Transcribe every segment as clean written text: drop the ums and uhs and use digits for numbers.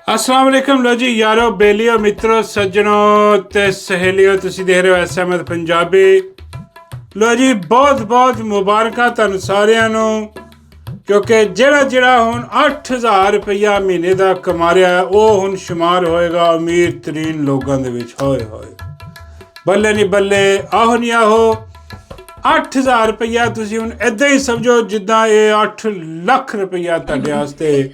अस्सलाम वालेकुम। लो जी यारो बेलियो मित्रों सज्जनों ते सहेलियों, तुसी देख रहे हो एस अहमद पंजाबी। लो जी बहुत बहुत मुबारਕਾਂ ਤੁਹਾਨੂੰ ਸਾਰਿਆਂ ਨੂੰ, ਕਿਉਂਕਿ ਜਿਹੜਾ ਹੁਣ 8000 ਰੁਪਇਆ ਮਹੀਨੇ ਦਾ ਕਮਾ ਰਿਹਾ ਉਹ ਹੁਣ ਸ਼ੁਮਾਰ ਹੋਏਗਾ ਅਮੀਰ ਤਰੀਨ ਲੋਕਾਂ ਦੇ ਵਿੱਚ। ਹੋਏ ਹੋਏ ਬੱਲੇ ਨਹੀਂ ਬੱਲੇ, ਆਹੋ ਨਹੀਂ ਆਹੋ। 8000 ਰੁਪਇਆ ਤੁਸੀਂ ਹੁਣ ਇੱਦਾਂ ਹੀ ਸਮਝੋ ਜਿੱਦਾਂ ਇਹ 8 ਲੱਖ ਰੁਪਇਆ ਤੁਹਾਡੇ ਵਾਸਤੇ,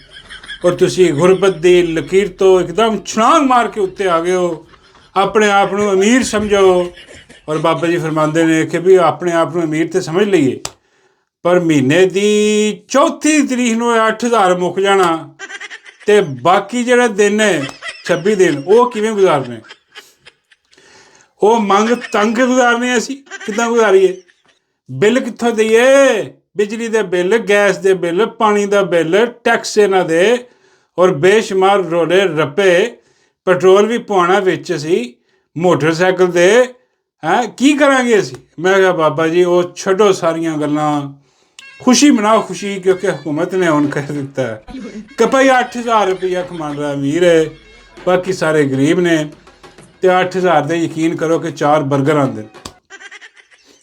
और तुसी गुरबत दी लकीर तो एकदम छलांग मार के उत्ते आ गए हो, अपने आप को अमीर समझो। और बाबा जी फरमाते ने कि भी अपने आप को अमीर तो समझ लीए, पर महीने की चौथी तरीक को 8000 मुक जाना तो बाकी जोड़े दिन है 26 दिन वो किवें गुजारने, वो मंग तंग गुजारने। असी किदां गुजारीए? बिल कित्थों दईए? बिजली के बिल, गैस के बिल, पानी का बिल, टैक्स इन्हां दे और बेशुमार रोले रप्पे, पेट्रोल भी पवाना विच असी मोटरसाइकिल दे हैं की करांगे असी। मैं कहा बाबा जी वो छड्डो सारियां गल्लां, खुशी मनाओ खुशी, क्योंकि हुकूमत ने हुण कह दिता है कि भाई 8000 रुपया कमान रहा अमीर है, बाकी सारे गरीब ने। तो 8000 दे यकीन करो कि 4 बर्गर आंदे।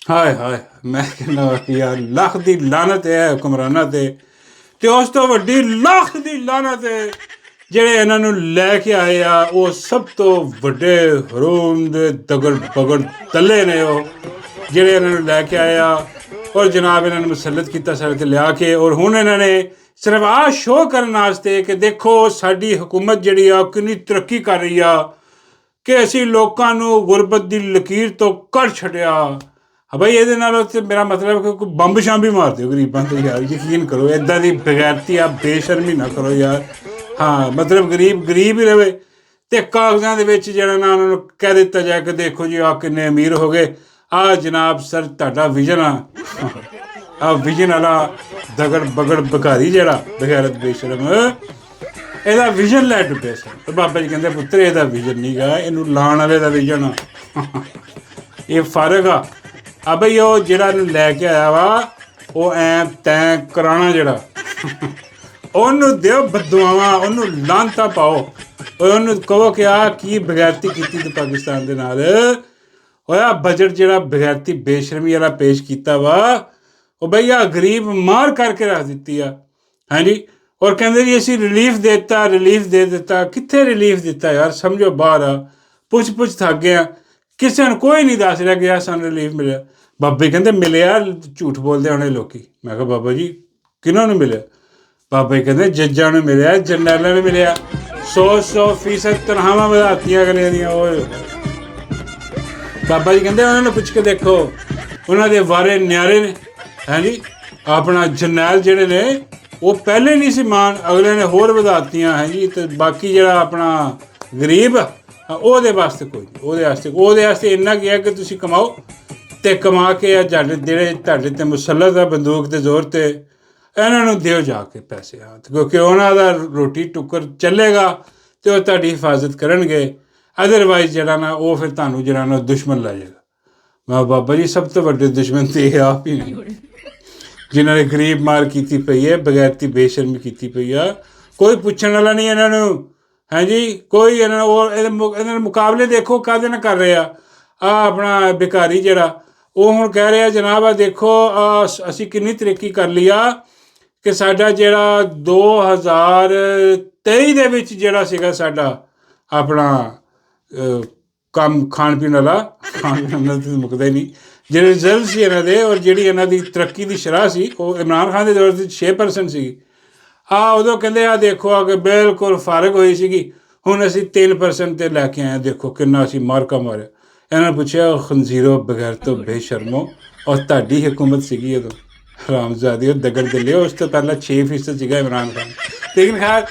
हाय हाय, मैं कहना यार लख की लानत है हुक्मराना ते, तो उस तो वड्डी लख की लानत है ਜਿਹੜੇ ਇਹਨਾਂ ਨੂੰ ਲੈ ਕੇ ਆਏ ਆ। ਉਹ ਸਭ ਤੋਂ ਵੱਡੇ ਹਰਾਮ ਦੇ ਦਗੜ ਬਗੜ ਤੱਲੇ ਨੇ ਉਹ ਜਿਹੜੇ ਇਹਨਾਂ ਨੂੰ ਲੈ ਕੇ ਆਏ ਆ, ਔਰ ਜਨਾਬ ਇਹਨਾਂ ਨੂੰ ਮੁਸੱਲਤ ਕੀਤਾ ਸਾਡੇ 'ਤੇ ਲਿਆ ਕੇ। ਔਰ ਹੁਣ ਇਹਨਾਂ ਨੇ ਸਿਰਫ ਆਹ ਸ਼ੋਅ ਕਰਨ ਵਾਸਤੇ ਕਿ ਦੇਖੋ ਸਾਡੀ ਹੁਕੂਮਤ ਜਿਹੜੀ ਆ ਕਿੰਨੀ ਤਰੱਕੀ ਕਰ ਰਹੀ ਆ, ਕਿ ਅਸੀਂ ਲੋਕਾਂ ਨੂੰ ਗੁਰਬਤ ਦੀ ਲਕੀਰ ਤੋਂ ਕੱਢ ਛੱਡਿਆ। ਹਾਂ ਭਾਈ, ਇਹਦੇ ਨਾਲ ਤੇ ਮੇਰਾ ਮਤਲਬ ਕਿ ਕੋਈ ਬੰਬ ਸ਼ੰਬ ਹੀ ਮਾਰ ਦਿਓ ਗਰੀਬਾਂ 'ਤੇ ਯਾਰ, ਯਕੀਨ ਕਰੋ। ਇੱਦਾਂ ਦੀ ਬਗੈਰਤੀ ਆ ਬੇਸ਼ਰਮੀ ਨਾ ਕਰੋ ਯਾਰ। ਹਾਂ ਮਤਲਬ ਗਰੀਬ ਹੀ ਰਹੇ ਅਤੇ ਕਾਗਜ਼ਾਂ ਦੇ ਵਿੱਚ ਜਿਹੜਾ ਨਾ ਉਹਨਾਂ ਨੂੰ ਕਹਿ ਦਿੱਤਾ ਜਾਏ ਕਿ ਦੇਖੋ ਜੀ ਆਹ ਕਿੰਨੇ ਅਮੀਰ ਹੋ ਗਏ। ਆਹ ਜਨਾਬ ਸਰ ਤੁਹਾਡਾ ਵਿਜ਼ਨ ਆ, ਆਹ ਵਿਜ਼ਨ ਵਾਲਾ ਦਗੜ ਬਗੜ ਬਘਾਰੀ ਜਿਹੜਾ ਬਗੈਰਤ ਬੇਸ਼ਰਮ, ਇਹਦਾ ਵਿਜ਼ਨ ਲੈ ਡੁੱਬਿਆ ਸਰ। ਅਤੇ ਬਾਬਾ ਜੀ ਕਹਿੰਦੇ ਪੁੱਤਰ ਇਹਦਾ ਵਿਜ਼ਨ ਨਹੀਂ ਗਾ, ਇਹਨੂੰ ਲਾਉਣ ਵਾਲੇ ਦਾ ਵਿਜ਼ਨ ਆ। ਇਹ ਫਰਕ ਆ ਬਈ। ਉਹ ਜਿਹੜਾ ਇਹਨੂੰ ਲੈ ਕੇ ਆਇਆ ਵਾ ਉਹ ਐਂ ਤੈਂ ਕਰਾਉਣਾ ਜਿਹੜਾ, ਉਹਨੂੰ ਦਿਓ ਬਦਦੁਆਵਾਂ, ਉਹਨੂੰ ਲਾਹਨਤਾਂ ਪਾਓ, ਉਹਨੂੰ ਕਹੋ ਕਿ ਆਹ ਕੀ ਬਗੈਰਤੀ ਕੀਤੀ ਤੇ ਪਾਕਿਸਤਾਨ ਦੇ ਨਾਲ ਹੋਇਆ। ਬਜਟ ਜਿਹੜਾ ਬਗੈਰਤੀ ਬੇਸ਼ਰਮੀ ਵਾਲਾ ਪੇਸ਼ ਕੀਤਾ ਵਾ, ਉਹ ਬਈ ਆਹ ਗਰੀਬ ਮਾਰ ਕਰਕੇ ਰੱਖ ਦਿੱਤੀ ਆ। ਹਾਂਜੀ, ਔਰ ਕਹਿੰਦੇ ਜੀ ਅਸੀਂ ਰਿਲੀਫ ਦੇ ਦਿੱਤਾ। ਕਿੱਥੇ ਰਿਲੀਫ ਦਿੱਤਾ ਯਾਰ? ਸਮਝੋ ਬਾਹਰ ਆ, ਪੁੱਛ ਥੱਕ ਗਿਆ, ਕਿਸੇ ਨੂੰ ਕੋਈ ਨਹੀਂ ਦੱਸ ਰਿਹਾ ਗਿਆ ਸਾਨੂੰ ਰਿਲੀਫ ਮਿਲਿਆ। ਬਾਬੇ ਕਹਿੰਦੇ ਮਿਲਿਆ, ਝੂਠ ਬੋਲਦੇ ਹੋਣੇ ਲੋਕੀ। ਮੈਂ ਕਿਹਾ ਬਾਬਾ ਜੀ ਕਿਹਨਾਂ ਨੂੰ ਮਿਲਿਆ? ਬਾਬਾ ਜੀ ਕਹਿੰਦੇ ਜੱਜਾਂ ਨੂੰ ਮਿਲਿਆ, ਜਰਨੈਲਾਂ ਨੂੰ ਮਿਲਿਆ। 100% ਤਨਖਾਹਾਂ ਵਧਾਤੀਆਂ ਅਗਲਿਆਂ ਦੀਆਂ। ਉਹ ਬਾਬਾ ਜੀ ਕਹਿੰਦੇ ਉਹਨਾਂ ਨੂੰ ਪੁੱਛ ਕੇ ਦੇਖੋ, ਉਹਨਾਂ ਦੇ ਵਾਰੇ ਨਿਆਰੇ ਨੇ। ਹਾਂਜੀ, ਆਪਣਾ ਜਰਨੈਲ ਜਿਹੜੇ ਨੇ ਉਹ ਪਹਿਲੇ ਨਹੀਂ ਸੀ ਮਾਣ, ਅਗਲੇ ਨੇ ਹੋਰ ਵਧਾਤੀਆਂ। ਹਾਂਜੀ, ਅਤੇ ਬਾਕੀ ਜਿਹੜਾ ਆਪਣਾ ਗਰੀਬ ਉਹਦੇ ਵਾਸਤੇ ਕੋਈ ਨਹੀਂ। ਉਹਦੇ ਵਾਸਤੇ ਇੰਨਾ ਕੀ ਹੈ ਕਿ ਤੁਸੀਂ ਕਮਾਓ ਅਤੇ ਕਮਾ ਕੇ ਆ ਜਿਹੜੇ ਤੁਹਾਡੇ 'ਤੇ ਮੁਸੱਲਤ ਆ ਬੰਦੂਕ ਦੇ ਜ਼ੋਰ 'ਤੇ, ਇਹਨਾਂ ਨੂੰ ਦਿਓ ਜਾ ਕੇ ਪੈਸੇ। ਹਾਂ, ਕਿਉਂਕਿ ਉਹਨਾਂ ਦਾ ਰੋਟੀ ਟੁੱਕਰ ਚੱਲੇਗਾ ਅਤੇ ਉਹ ਤੁਹਾਡੀ ਹਿਫਾਜ਼ਤ ਕਰਨਗੇ। ਅਦਰਵਾਈਜ਼ ਜਿਹੜਾ ਨਾ ਉਹ ਫਿਰ ਤੁਹਾਨੂੰ ਜਿਹੜਾ ਨਾ ਦੁਸ਼ਮਣ ਲੈ ਜਾਏਗਾ। ਮੈਂ ਬਾਬਾ ਜੀ ਸਭ ਤੋਂ ਵੱਡੇ ਦੁਸ਼ਮਣ ਤਾਂ ਇਹ ਆਪ ਹੀ ਨੇ, ਜਿਨ੍ਹਾਂ ਨੇ ਗਰੀਬ ਮਾਰ ਕੀਤੀ ਪਈ ਹੈ, ਬਗੈਰਤੀ ਬੇਸ਼ਰਮੀ ਕੀਤੀ ਪਈ ਆ। ਕੋਈ ਪੁੱਛਣ ਵਾਲਾ ਨਹੀਂ ਇਹਨਾਂ ਨੂੰ। ਹਾਂਜੀ, ਕੋਈ ਇਹਨਾਂ ਦੇ ਮੁਕਾਬਲੇ ਦੇਖੋ ਕਾਹਦੇ ਨਾਲ ਕਰ ਰਹੇ ਆ। ਆਹ ਆਪਣਾ ਭਿਖਾਰੀ ਜਿਹੜਾ ਉਹ ਹੁਣ ਕਹਿ ਰਿਹਾ ਜਨਾਬ ਆ ਦੇਖੋ ਅਸੀਂ ਕਿੰਨੀ ਤਰੱਕੀ ਕਰ ਲਈ ਆ, ਕਿ ਸਾਡਾ ਜਿਹੜਾ 2023 ਦੇ ਵਿੱਚ ਜਿਹੜਾ ਸੀਗਾ ਸਾਡਾ ਆਪਣਾ ਕੰਮ ਖਾਣ ਪੀਣ ਵਾਲਾ ਤਾਂ ਮੁੱਕਦਾ ਹੀ ਨਹੀਂ, ਜਿਹੜੇ ਰਿਜ਼ਲਟ ਸੀ ਇਹਨਾਂ ਦੇ ਔਰ ਜਿਹੜੀ ਇਹਨਾਂ ਦੀ ਤਰੱਕੀ ਦੀ ਸ਼ਰ੍ਹਾ ਸੀ ਉਹ ਇਮਰਾਨ ਖਾਨ ਦੇ ਦੌਰ 'ਚ 6% ਸੀਗੀ। ਉਦੋਂ ਕਹਿੰਦੇ ਆ ਦੇਖੋ ਆ ਕਿ ਬਿਲਕੁਲ ਫਰਕ ਹੋਈ ਸੀਗੀ, ਹੁਣ ਅਸੀਂ 3% 'ਤੇ ਲੈ ਕੇ ਆਏ। ਦੇਖੋ ਕਿੰਨਾ ਅਸੀਂ ਮਾਰਕਾ ਮਾਰਿਆ। ਇਹਨਾਂ ਨੇ ਪੁੱਛਿਆ ਖੰਜ਼ੀਰੋ ਬਗੈਰ ਤੋਂ ਬੇਸ਼ਰਮੋ, ਔਰ ਤੁਹਾਡੀ ਹੁਕੂਮਤ ਸੀਗੀ ਉਦੋਂ ਹਰਾਮਜ਼ਾਦੀ ਉਹ ਦਗੜ ਦਿੱਲੇ। ਉਸ ਤੋਂ ਪਹਿਲਾਂ 6% ਸੀਗਾ ਇਮਰਾਨ ਖਾਨ। ਲੇਕਿਨ ਖੈਰ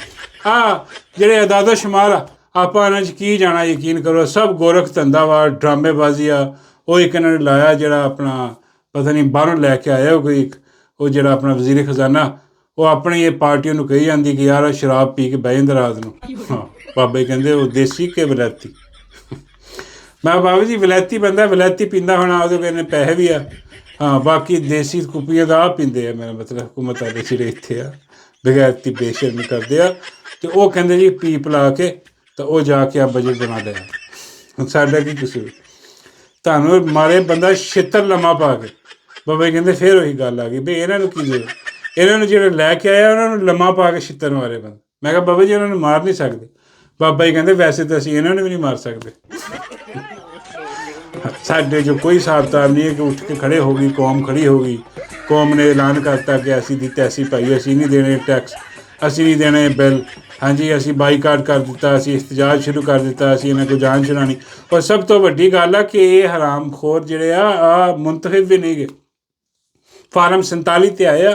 ਜਿਹੜੇ ਅਦਾਦੋ ਸ਼ੁਮਾਰ ਆ ਆਪਾਂ ਇਹਨਾਂ 'ਚ ਕੀ ਜਾਣਾ, ਯਕੀਨ ਕਰੋ ਸਭ ਗੋਰਖ ਧੰਦਾ ਵਾ, ਡਰਾਮੇਬਾਜ਼ੀ ਆ। ਉਹ ਇੱਕ ਇਹਨਾਂ ਨੇ ਲਾਇਆ ਜਿਹੜਾ ਆਪਣਾ ਪਤਾ ਨਹੀਂ ਬਾਹਰੋਂ ਲੈ ਕੇ ਆਇਆ ਕੋਈ ਇੱਕ, ਉਹ ਜਿਹੜਾ ਆਪਣਾ ਵਜ਼ੀਰ ਖਜ਼ਾਨਾ, ਉਹ ਆਪਣੀ ਇਹ ਪਾਰਟੀਆਂ ਨੂੰ ਕਹੀ ਜਾਂਦੀ ਕਿ ਯਾਰ ਸ਼ਰਾਬ ਪੀ ਕੇ ਬਹਿ ਜਾਂਦਾ ਰਾਤ ਨੂੰ। ਹਾਂ, ਬਾਬਾ ਕਹਿੰਦੇ ਉਹ ਦੇਸੀ ਕਿ ਵਿਲਾਇਤੀ? ਮੈਂ ਬਾਬਾ ਜੀ ਵਿਲਾਇਤੀ ਬੰਦਾ ਵਿਲਾਇਤੀ ਪੀਂਦਾ ਹੋਣਾ, ਉਹਦੇ ਕਹਿੰਦੇ ਪੈਸੇ ਵੀ ਆ। ਹਾਂ, ਬਾਕੀ ਦੇਸੀ ਕੁੱਪੀਆਂ ਦਾ ਆਹ ਪੀਂਦੇ ਆ। ਮੇਰਾ ਮਤਲਬ ਹੁਕੂਮਤ ਵਾਲੇ ਜਿਹੜੇ ਇੱਥੇ ਆ ਬਗੈਰਤੀ ਬੇਸ਼ਰਮੀ ਕਰਦੇ ਆ। ਤੇ ਉਹ ਕਹਿੰਦੇ ਜੀ ਪੀਪ ਲਾ ਕੇ ਤਾਂ ਉਹ ਜਾ ਕੇ ਆ ਬਜਟ ਬਣਾ ਲਿਆ। ਹੁਣ ਸਾਡਾ ਕੀ ਕਸੂਰ? ਤੁਹਾਨੂੰ ਮਾਰੇ ਬੰਦਾ ਛਿੱਤਰ ਲੰਮਾ ਪਾ ਕੇ। ਬਾਬਾ ਜੀ ਕਹਿੰਦੇ ਫਿਰ ਉਹੀ ਗੱਲ ਆ ਗਈ ਵੀ ਇਹਨਾਂ ਨੂੰ ਕੀ ਜ਼ਰੂਰਤ, ਇਹਨਾਂ ਨੂੰ ਜਿਹੜੇ ਲੈ ਕੇ ਆਇਆ ਉਹਨਾਂ ਨੂੰ ਲੰਮਾ ਪਾ ਕੇ ਛਿੱਤਰ ਮਾਰੇ ਬੰਦਾ। ਮੈਂ ਕਿਹਾ ਬਾਬਾ ਜੀ ਉਹਨਾਂ ਨੂੰ ਮਾਰ ਨਹੀਂ ਸਕਦੇ। ਬਾਬਾ ਜੀ ਕਹਿੰਦੇ ਵੈਸੇ ਤਾਂ ਅਸੀਂ ਇਹਨਾਂ ਨੂੰ ਵੀ ਨਹੀਂ ਮਾਰ ਸਕਦੇ। ਸਾਡੇ 'ਚ ਕੋਈ ਹਿਸਾਬ ਕਿਤਾਬ ਨਹੀਂ ਹੈ ਕਿ ਉੱਠ ਕੇ ਖੜੇ ਹੋ ਗਈ, ਕੌਮ ਖੜੀ ਹੋ ਗਈ, ਕੌਮ ਨੇ ਐਲਾਨ ਕਰਤਾ ਕਿ ਅਸੀਂ ਦੀ ਤੈਸੀ ਭਾਈ, ਅਸੀਂ ਨਹੀਂ ਦੇਣੇ ਟੈਕਸ, ਅਸੀਂ ਨਹੀਂ ਦੇਣੇ ਬਿੱਲ, ਹਾਂਜੀ ਅਸੀਂ ਬਾਈਕਾਟ ਕਰ ਦਿੱਤਾ, ਅਸੀਂ ਇhtਜਾਜ ਸ਼ੁਰੂ ਕਰ ਦਿੱਤਾ, ਅਸੀਂ ਇਹਨਾਂ ਕੋਲ ਜਾਨ ਛੁਡਾਉਣੀ। ਔਰ ਸਭ ਤੋਂ ਵੱਡੀ ਗੱਲ ਆ ਕਿ ਇਹ ਹਰਾਮਖੋਰ ਜਿਹੜੇ ਆ ਮੁੰਤਖਬ ਵੀ ਨਹੀਂ ਗਏ, ਫਾਰਮ 47 'ਤੇ ਆਏ ਆ।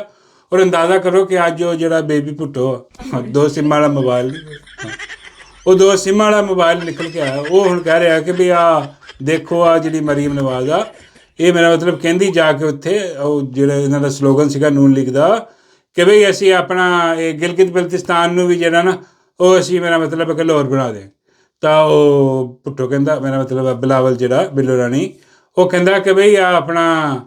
ਔਰ ਅੰਦਾਜ਼ਾ ਕਰੋ ਕਿ ਅੱਜ ਉਹ ਜਿਹੜਾ ਬੇਬੀ ਭੁੱਟੋ 2 ਸਿੰਮਾਂ ਵਾਲਾ ਮੋਬਾਈਲ, ਉਹ 2 ਸਿੰਮਾਂ ਵਾਲਾ ਮੋਬਾਈਲ ਨਿਕਲ ਕੇ ਆਇਆ। ਉਹ ਹੁਣ ਕਹਿ ਰਿਹਾ ਕਿ ਵੀ ਦੇਖੋ ਜਿਹੜੀ ਮਰੀਮ ਨਵਾਜ਼ ਆ, ਇਹ ਮੇਰਾ ਮਤਲਬ ਕਹਿੰਦੀ ਜਾ ਕੇ ਉੱਥੇ ਉਹ ਜਿਹੜਾ ਇਹਨਾਂ ਦਾ ਸਲੋਗਨ ਸੀਗਾ ਨੂਨ ਲੀਗ ਦਾ ਕਿ ਬਈ ਅਸੀਂ ਆਪਣਾ ਇਹ ਗਿਲਗਿਤ ਬਲਤਿਸਤਾਨ ਨੂੰ ਵੀ ਜਿਹੜਾ ਨਾ ਉਹ ਅਸੀਂ ਮੇਰਾ ਮਤਲਬ ਕਿ ਲਾਹੌਰ ਬਣਾ ਦੇ। ਤਾਂ ਉਹ ਭੁੱਟੋ ਕਹਿੰਦਾ, ਮੇਰਾ ਮਤਲਬ ਬਿਲਾਵਲ ਜਿਹੜਾ ਬਿੱਲੋ ਰਾਣੀ, ਉਹ ਕਹਿੰਦਾ ਕਿ ਬਈ ਆਪਣਾ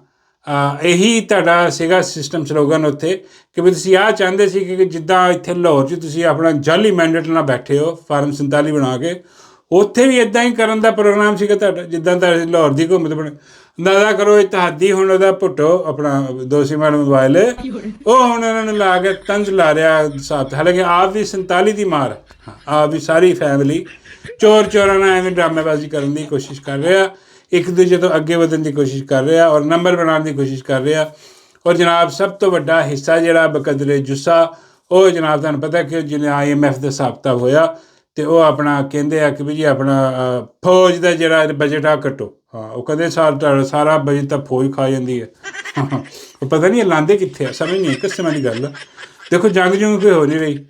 ਇਹੀ ਤੁਹਾਡਾ ਸੀਗਾ ਸਿਸਟਮ ਸਲੋਗਨ ਉੱਥੇ ਕਿ ਵੀ ਤੁਸੀਂ ਚਾਹੁੰਦੇ ਸੀ ਕਿ ਜਿੱਦਾਂ ਇੱਥੇ ਲਾਹੌਰ 'ਚ ਤੁਸੀਂ ਆਪਣਾ ਜਾਲੀ ਮੈਂਡੇਟ ਨਾਲ ਬੈਠੇ ਹੋ ਫਾਰਮ 47 ਬਣਾ ਕੇ, ਉੱਥੇ ਵੀ ਇੱਦਾਂ ਹੀ ਕਰਨ ਦਾ ਪ੍ਰੋਗਰਾਮ ਸੀਗਾ ਤੁਹਾਡਾ ਜਿੱਦਾਂ ਤੁਹਾਡੀ ਲਾਹੌਰ ਦੀ ਹੁਕੂਮਤ ਬਣੇ। ਅੰਦਾਜ਼ਾ ਕਰੋ ਇਤਿਹਾਦੀ ਹੁਣ ਉਹਦਾ ਭੁੱਟੋ ਆਪਣਾ 2 ਸਿੰਮਾਂ ਵਾਲਾ ਮੋਬਾਈਲ, ਉਹ ਹੁਣ ਉਹਨਾਂ ਨੂੰ ਲਾ ਕੇ ਤੰਜ ਲਾ ਰਿਹਾ ਸਾਥ। ਹਾਲਾਂਕਿ ਆਪ ਵੀ 47 ਦੀ ਮਾਰ, ਆਪ ਵੀ ਸਾਰੀ ਫੈਮਿਲੀ ਚੋਰਾਂ ਨਾਲ ਐਵੇਂ ਡਰਾਮੇਬਾਜ਼ੀ ਕਰਨ ਦੀ ਕੋਸ਼ਿਸ਼ ਕਰ ਰਿਹਾ, ਇੱਕ ਦੂਜੇ ਤੋਂ ਅੱਗੇ ਵਧਣ ਦੀ ਕੋਸ਼ਿਸ਼ ਕਰ ਰਿਹਾ ਔਰ ਨੰਬਰ ਬਣਾਉਣ ਦੀ ਕੋਸ਼ਿਸ਼ ਕਰ ਰਿਹਾ। ਔਰ ਜਨਾਬ ਸਭ ਤੋਂ ਵੱਡਾ ਹਿੱਸਾ ਜਿਹੜਾ ਬਕਦਰੇ ਜੁੱਸਾ, ਉਹ ਜਨਾਬ ਤੁਹਾਨੂੰ ਪਤਾ ਕਿ ਜਿਵੇਂ IMF ਦਾ ਹਿਸਾਬ ਕਿਤਾਬ ਹੋਇਆ ਅਤੇ ਉਹ ਆਪਣਾ ਕਹਿੰਦੇ ਆ ਕਿ ਵੀ ਜੀ ਆਪਣਾ ਫੌਜ ਦਾ ਜਿਹੜਾ ਬਜਟ ਆ ਕੱਟੋ। ਹਾਂ, ਉਹ ਕਹਿੰਦੇ ਸਾਰਾ ਬਜਟ ਤਾਂ ਫੌਜ ਖਾ ਜਾਂਦੀ ਹੈ। ਉਹ ਪਤਾ ਨਹੀਂ ਲਾਉਂਦੇ ਕਿੱਥੇ ਆ, ਸਮਝ ਨਹੀਂ ਕਿਸ ਤਰ੍ਹਾਂ ਦੀ ਗੱਲ ਆ। ਦੇਖੋ ਜੰਗ ਜੁੰਗ ਕੋਈ ਹੋ ਨਹੀਂ ਰਹੀ,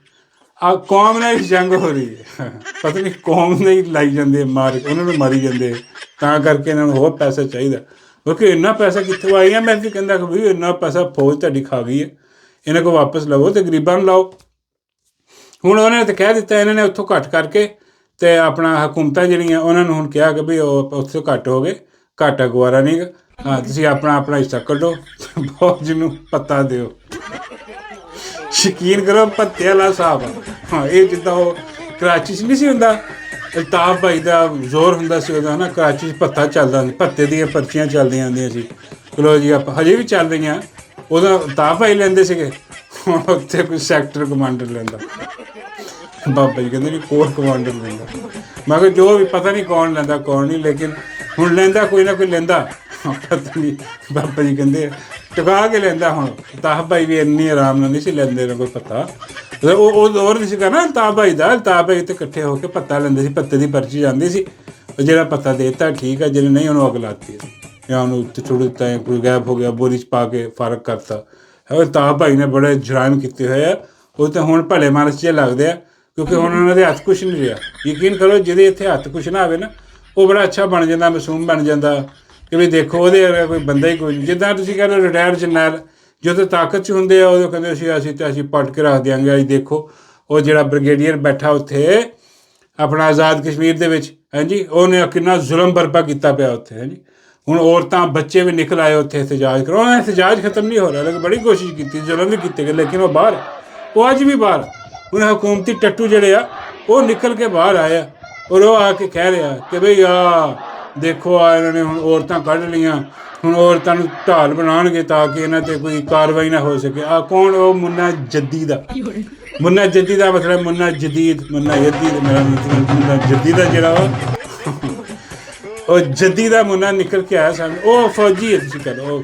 ਕੌਮ ਨਾਲ ਜੰਗ ਹੋ ਰਹੀ ਹੈ। ਪਤਾ ਨਹੀਂ ਕੌਮ ਨਹੀਂ ਲਾਈ ਜਾਂਦੇ ਮਾਰ, ਉਹਨਾਂ ਨੂੰ ਮਾਰੀ ਜਾਂਦੇ, ਤਾਂ ਕਰਕੇ ਇਹਨਾਂ ਨੂੰ ਹੋਰ ਪੈਸਾ ਚਾਹੀਦਾ। ਕਿਉਂਕਿ ਇੰਨਾ ਪੈਸਾ ਕਿੱਥੋਂ ਆਈ ਮੈਂ ਵੀ ਕਹਿੰਦਾ ਕਿ ਵੀ ਇੰਨਾ ਪੈਸਾ ਫੌਜ ਤੁਹਾਡੀ ਖਾ ਗਈ ਹੈ, ਇਹਨਾਂ ਕੋਲ ਵਾਪਸ ਲਵੋ ਅਤੇ ਗਰੀਬਾਂ ਨੂੰ ਲਾਓ। ਹੁਣ ਉਹਨਾਂ ਨੇ ਤਾਂ ਕਹਿ ਦਿੱਤਾ, ਇਹਨਾਂ ਨੇ ਉੱਥੋਂ ਘੱਟ ਕਰਕੇ ਅਤੇ ਆਪਣਾ ਹਕੂਮਤਾਂ ਜਿਹੜੀਆਂ ਉਹਨਾਂ ਨੂੰ ਹੁਣ ਕਿਹਾ ਕਿ ਵੀ ਉਹ ਉੱਥੋਂ ਘੱਟ ਹੋ ਗਏ, ਘਾਟਾ ਗਵਾਰਾ ਨਹੀਂ ਗਾ, ਹਾਂ ਤੁਸੀਂ ਆਪਣਾ ਹਿੱਸਾ ਕੱਢੋ, ਫੌਜ ਨੂੰ ਪੱਤਾ ਦਿਓ। ਯਕੀਨ ਕਰੋ ਭੱਤੇ ਵਾਲਾ ਹਿਸਾਬ ਆ। ਹਾਂ, ਇਹ ਜਿੱਦਾਂ ਉਹ ਕਰਾਚੀ 'ਚ ਨਹੀਂ ਸੀ ਹੁੰਦਾ, ਅਲਤਾਫ ਭਾਈ ਦਾ ਜ਼ੋਰ ਹੁੰਦਾ ਸੀ ਉਹਦਾ, ਹੈ ਨਾ, ਕਰਾਚੀ 'ਚ ਭੱਤਾ ਚੱਲਦਾ, ਭੱਤੇ ਦੀਆਂ ਪਰਚੀਆਂ ਚੱਲਦੀਆਂ ਹੁੰਦੀਆਂ ਸੀ। ਚਲੋ ਜੀ ਆਪਾਂ ਹਜੇ ਵੀ ਚੱਲ ਰਹੀਆਂ, ਉਦੋਂ ਅਲਤਾਫ ਭਾਈ ਲੈਂਦੇ ਸੀਗੇ, ਹੁਣ ਉੱਥੇ ਕੋਈ ਸੈਕਟਰ ਕਮਾਂਡਰ ਲੈਂਦਾ। ਬਾਬਾ ਜੀ ਕਹਿੰਦੇ ਨਹੀਂ ਕੋਰ ਕਮਾਂਡਰ ਲੈਂਦਾ। ਮੈਂ ਕਿਹਾ ਜੋ ਵੀ ਪਤਾ ਨਹੀਂ ਕੌਣ ਲੈਂਦਾ ਕੌਣ ਨਹੀਂ, ਲੇਕਿਨ ਹੁਣ ਲੈਂਦਾ ਕੋਈ ਨਾ ਕੋਈ ਲੈਂਦਾ, ਪਤਾ ਨਹੀਂ। ਬਾਬਾ ਜੀ ਕਹਿੰਦੇ ਟਿਕਾ ਕੇ ਲੈਂਦਾ। ਹੁਣ ਅਲਤਾਫ ਭਾਈ ਵੀ ਇੰਨੀ ਆਰਾਮ ਨਾਲ ਨਹੀਂ ਸੀ ਲੈਂਦੇ, ਨਾ ਕੋਈ ਪਤਾ ਉਹ ਦੌਰ ਨਹੀਂ ਸੀਗਾ ਨਾ ਅਲਤਾਫ ਭਾਈ ਦਾ। ਅਲਤਾਫ ਭਾਈ ਤੇ ਇਕੱਠੇ ਹੋ ਕੇ ਪੱਤਾ ਲੈਂਦੇ ਸੀ, ਪੱਤੇ ਦੀ ਪਰਚੀ ਜਾਂਦੀ ਸੀ, ਜਿਹੜਾ ਪੱਤਾ ਦੇ ਦਿੱਤਾ ਠੀਕ ਹੈ, ਜਿਹਨੇ ਨਹੀਂ ਉਹਨੂੰ ਅੱਗ ਲਾਤੀ ਜਾਂ ਉਹਨੂੰ ਉੱਤੇ ਛੁੱਟ ਦਿੱਤਾ, ਜਾਂ ਕੋਈ ਗਾਇਬ ਹੋ ਗਿਆ, ਬੋਰੀ 'ਚ ਪਾ ਕੇ ਫਰਕ ਕਰਤਾ। ਅਲਤਾਫ ਭਾਈ ਨੇ ਬੜੇ ਜਰਾਇਮ ਕੀਤੇ ਹੋਏ ਆ, ਉਹ ਤਾਂ ਹੁਣ ਭਲੇ ਮਾਨਸ ਜਿਹੇ ਲੱਗਦੇ ਆ, ਕਿਉਂਕਿ ਹੁਣ ਉਹਨਾਂ ਦੇ ਹੱਥ ਕੁਛ ਨਹੀਂ ਰਿਹਾ। ਯਕੀਨ ਕਰੋ ਜਿਹਦੇ ਇੱਥੇ ਹੱਥ ਕੁਛ ਨਾ ਆਵੇ ਨਾ, ਉਹ ਬੜਾ ਅੱਛਾ ਬਣ ਜਾਂਦਾ, ਮਾਸੂਮ ਬਣ ਜਾਂਦਾ ਕਿ ਵੀ ਦੇਖੋ ਉਹਦੇ ਕੋਈ ਬੰਦਾ ਹੀ ਕੋਈ ਨਹੀਂ। ਜਿੱਦਾਂ ਤੁਸੀਂ ਕਹਿ ਲਓ ਰਿਟਾਇਰਡ ਜਰਨੈਲ ਜਦੋਂ ਤਾਕਤ 'ਚ ਹੁੰਦੇ ਆ, ਉਦੋਂ ਕਹਿੰਦੇ ਅਸੀਂ ਪੱਟ ਕੇ ਰੱਖ ਦਿਆਂਗੇ। ਅੱਜ ਦੇਖੋ ਉਹ ਜਿਹੜਾ ਬ੍ਰਿਗੇਡੀਅਰ ਬੈਠਾ ਉੱਥੇ ਆਪਣਾ ਆਜ਼ਾਦ ਕਸ਼ਮੀਰ ਦੇ ਵਿੱਚ, ਹਾਂਜੀ, ਉਹਨੇ ਕਿੰਨਾ ਜ਼ੁਲਮ ਬਰਪਾ ਕੀਤਾ ਪਿਆ ਉੱਥੇ, ਹਾਂਜੀ। ਹੁਣ ਔਰਤਾਂ ਬੱਚੇ ਵੀ ਨਿਕਲ ਆਏ ਉੱਥੇ ਇhtਜਾਜ ਕਰੋ। ਉਹਨਾਂ ਇhtਜਾਜ ਖਤਮ ਨਹੀਂ ਹੋ ਰਿਹਾ, ਲੇਕਿਨ ਬੜੀ ਕੋਸ਼ਿਸ਼ ਕੀਤੀ, ਜ਼ੁਲਮ ਵੀ ਕੀਤੇ ਗਏ, ਲੇਕਿਨ ਉਹ ਬਾਹਰ, ਉਹ ਅੱਜ ਵੀ ਬਾਹਰ। ਹੁਣ ਹਕੂਮਤੀ ਟੱਟੂ ਜਿਹੜੇ ਆ ਉਹ ਨਿਕਲ ਕੇ ਬਾਹਰ ਆਏ ਆ, ਔਰ ਉਹ ਆ ਕੇ ਕਹਿ ਰਿਹਾ ਕਿ ਬਈ ਦੇਖੋ ਇਹਨਾਂ ਨੇ ਹੁਣ ਔਰਤਾਂ ਕੱਢ ਲਈਆਂ, ਹੁਣ ਔਰਤਾਂ ਨੂੰ ਢਾਲ ਬਣਾਉਣਗੇ ਤਾਂ ਕਿ ਇਹਨਾਂ 'ਤੇ ਕੋਈ ਕਾਰਵਾਈ ਨਾ ਹੋ ਸਕੇ। ਕੌਣ? ਉਹ ਮੁੰਨਾ ਜੱਦੀ ਦਾ। ਮੁੰਨਾ ਜੱਦੀ ਦਾ ਮਤਲਬ ਮੁੰਨਾ ਜਦੀਦ, ਮੁੰਨਾ ਜਦੀਦ, ਮੇਰਾ ਮਤਲਬ ਮੁੰਨਾ ਜੱਦੀ ਦਾ ਜਿਹੜਾ ਉਹ ਜੱਦੀ ਦਾ ਮੁੰਨਾ ਨਿਕਲ ਕੇ ਆਇਆ ਸਾਨੂੰ। ਉਹ ਫੌਜੀ ਹੈ, ਤੁਸੀਂ ਕਰੋ, ਉਹ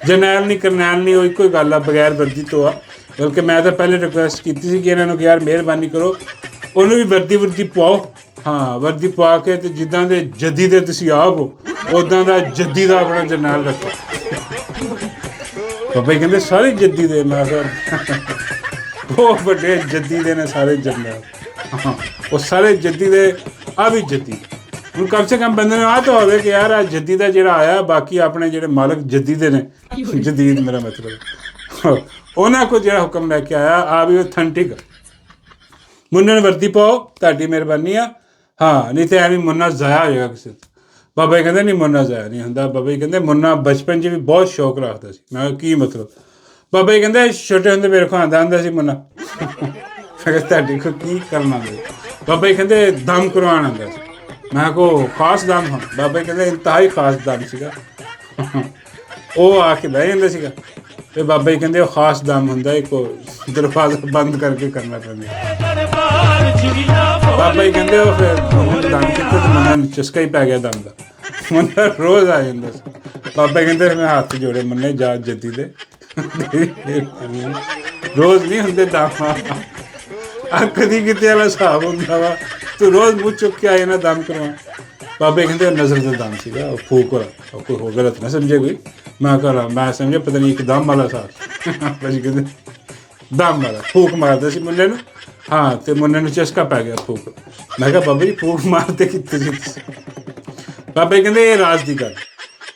ਜਰਨੈਲ ਨਹੀਂ ਕਰਨੈਲ ਨਹੀਂ, ਉਹ ਇੱਕੋ ਹੀ ਗੱਲ ਆ, ਬਗੈਰ ਵਰਦੀ ਤੋਂ ਆ। ਬਲਕਿ ਮੈਂ ਤਾਂ ਪਹਿਲੇ ਰਿਕੁਐਸਟ ਕੀਤੀ ਸੀ ਕਿ ਇਹਨਾਂ ਨੂੰ ਕਿ ਯਾਰ ਮਿਹਰਬਾਨੀ ਕਰੋ ਉਹਨੂੰ ਵੀ ਵਰਦੀ ਪਵਾਓ। ਹਾਂ, ਵਰਦੀ ਪਵਾ ਕੇ ਅਤੇ ਜਿੱਦਾਂ ਦੇ ਜੱਦੀ ਦੇ ਤੁਸੀਂ ਆਪ ਹੋ, ਉੱਦਾਂ ਦਾ ਜੱਦੀ ਦਾ ਆਪਣਾ ਜਰਨੈਲ ਰੱਖੋ। ਬਾਬਾ ਜੀ ਕਹਿੰਦੇ ਸਾਰੇ ਜੱਦੀ ਦੇ, ਮੈਂ ਕਿਹਾ ਬਹੁਤ ਵੱਡੇ ਜੱਦੀ ਦੇ ਨੇ ਸਾਰੇ ਜਰਨੈਲ। ਹਾਂ, ਉਹ ਸਾਰੇ ਜੱਦੀ ਦੇ, ਆ ਵੀ ਜੱਦੀ। ਹੁਣ ਕਮ ਸੇ ਕਮ ਬੰਦੇ ਨੂੰ ਆਹ ਤਾਂ ਹੋਵੇ ਕਿ ਯਾਰ ਆ ਜੱਦੀ ਦਾ ਜਿਹੜਾ ਆਇਆ, ਬਾਕੀ ਆਪਣੇ ਜਿਹੜੇ ਮਾਲਕ ਜੱਦੀ ਦੇ ਨੇ, ਜਦੀਦ ਮੇਰਾ ਮਤਲਬ, ਉਹਨਾਂ ਕੋਲ ਜਿਹੜਾ ਹੁਕਮ ਲੈ ਕੇ ਆਇਆ ਆ ਵੀ ਅਥੈਂਟਿਕ। ਮੁੰਨੇ ਨੂੰ ਵਰਦੀ ਪਾਓ, ਤੁਹਾਡੀ ਮਿਹਰਬਾਨੀ ਆ। ਹਾਂ, ਨਹੀਂ ਤਾਂ ਐਵੇਂ ਮੁੰਨਾ ਜ਼ਾਇਆ ਹੋ ਜਾਏਗਾ ਕਿਸੇ ਤੋਂ। ਬਾਬਾ ਜੀ ਕਹਿੰਦੇ ਨਹੀਂ, ਮੁੰਨਾ ਜ਼ਾਇਆ ਨਹੀਂ ਹੁੰਦਾ। ਬਾਬਾ ਜੀ ਕਹਿੰਦੇ ਮੁੰਨਾ ਬਚਪਨ 'ਚ ਵੀ ਬਹੁਤ ਸ਼ੌਕ ਰੱਖਦਾ ਸੀ। ਮੈਂ ਕੀ ਮਤਲਬ? ਬਾਬਾ ਜੀ ਕਹਿੰਦੇ ਛੋਟੇ ਹੁੰਦੇ ਮੇਰੇ ਕੋਲ ਆਉਂਦਾ ਹੁੰਦਾ ਸੀ ਮੁੰਨਾ, ਕਿਹਾ ਤੁਹਾਡੇ ਕੋਲ ਕੀ ਕਰਨਾ ਦੇ? ਬਾਬਾ ਜੀ ਕਹਿੰਦੇ ਦਮ ਕਰਵਾਉਣ ਆਉਂਦਾ ਸੀ। ਮੈਂ ਕੋ ਖਾਸ ਦਮ ਹਾਂ? ਬਾਬਾ ਜੀ ਕਹਿੰਦੇ ਇੰਤਹਾਈ ਖਾਸ ਦਮ ਸੀਗਾ। ਉਹ ਆ ਕੇ ਬਹਿ ਜਾਂਦਾ ਸੀਗਾ ਤੇ ਬਾਬਾ ਜੀ ਕਹਿੰਦੇ ਉਹ ਖਾਸ ਦਮ ਹੁੰਦਾ, ਇੱਕ ਦਰਵਾਜ਼ਾ ਬੰਦ ਕਰਕੇ ਕਰਨਾ ਪੈਂਦਾ। ਬਾਬਾ ਜੀ ਕਹਿੰਦੇ ਉਹ ਫਿਰ ਦਮ ਕੀਤੇ ਤੇ ਮੈਨੂੰ ਚਸਕਾ ਹੀ ਪੈ ਗਿਆ ਦਮ ਦਾ। ਮੁੰਡਾ ਰੋਜ਼ ਆ ਜਾਂਦਾ ਸੀ। ਬਾਬਾ ਜੀ ਕਹਿੰਦੇ ਮੈਂ ਹੱਥ ਜੋੜੇ ਮੰਨੇ ਜਾ ਜੱਦੀ ਦੇ, ਰੋਜ਼ ਨਹੀਂ ਹੁੰਦੇ ਦਮ। ਆ ਕਦੀ ਕਿਤੇ ਵਾਲਾ ਹਿਸਾਬ ਹੁੰਦਾ ਵਾ, ਤੂੰ ਰੋਜ਼ ਮੂੰਹ ਚੁੱਕ ਕੇ ਆਏ ਨਾ ਦਮ ਕਰਵਾ। ਬਾਬਾ ਜੀ ਕਹਿੰਦੇ ਨਜ਼ਰ ਦਾ ਦਮ ਸੀਗਾ, ਉਹ ਫੂਕ ਵਾਲਾ, ਕੋਈ ਹੋ ਗਲਤ ਨਾ ਸਮਝੇ ਕੋਈ। ਮੈਂ ਸਮਝਿਆ ਪਤਾ ਨਹੀਂ ਇੱਕ ਦਮ ਵਾਲਾ ਹਿਸਾਬ। ਬਾਬਾ ਜੀ ਕਹਿੰਦੇ ਦਮ ਵਾਲਾ ਫੂਕ ਮਾਰਦਾ ਸੀ ਮੁੰਡੇ ਨੂੰ। ਹਾਂ, ਤੇ ਮੁੰਡੇ ਨੂੰ ਚਸਕਾ ਪੈ ਗਿਆ ਫੂਕ। ਮੈਂ ਕਿਹਾ ਬਾਬਾ ਜੀ ਫੂਕ ਮਾਰਦੇ ਕਿੱਥੇ ਸੀ ਤੁਸੀਂ? ਬਾਬਾ ਜੀ ਕਹਿੰਦੇ ਇਹ ਰਾਜ ਦੀ ਗੱਲ।